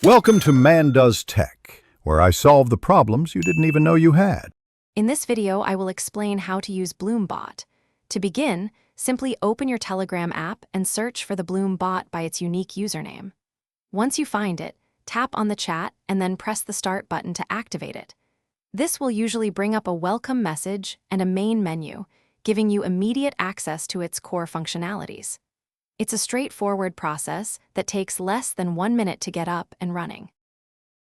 Welcome to Man Does Tech, where I solve the problems you didn't even know you had. In this video, I will explain how to use BloomBot. To begin, simply open your Telegram app and search for the BloomBot by its unique username. Once you find it, tap on the chat and then press the Start button to activate it. This will usually bring up a welcome message and a main menu, giving you immediate access to its core functionalities. It's a straightforward process that takes less than 1 minute to get up and running.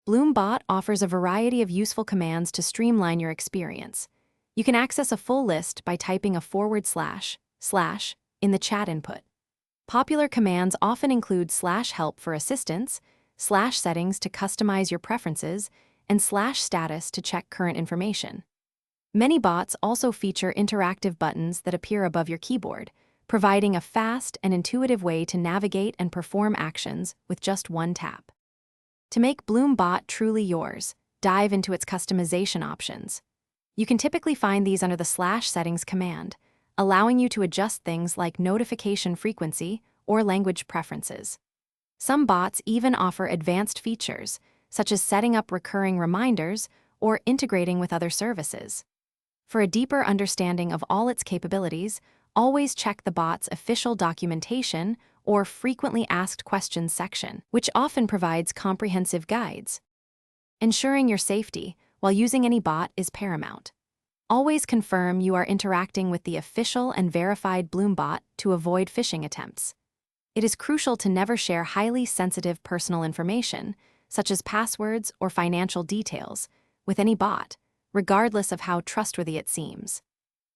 BloomBot offers a variety of useful commands to streamline your experience. You can access a full list by typing a / in the chat input. Popular commands often include /help for assistance, /settings to customize your preferences, and /status to check current information. Many bots also feature interactive buttons that appear above your keyboard, providing a fast and intuitive way to navigate and perform actions with just one tap. To make BloomBot truly yours, dive into its customization options. You can typically find these under the /settings command, allowing you to adjust things like notification frequency or language preferences. Some bots even offer advanced features, such as setting up recurring reminders or integrating with other services. For a deeper understanding of all its capabilities, always check the bot's official documentation or frequently asked questions section, which often provides comprehensive guides. Ensuring your safety while using any bot is paramount. Always confirm you are interacting with the official and verified BloomBot to avoid phishing attempts. It is crucial to never share highly sensitive personal information, such as passwords or financial details, with any bot, regardless of how trustworthy it seems.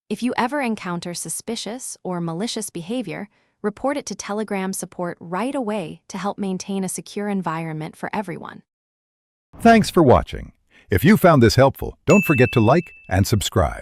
If you ever encounter suspicious or malicious behavior, report it to Telegram support right away to help maintain a secure environment for everyone. Thanks for watching. If you found this helpful, don't forget to like and subscribe.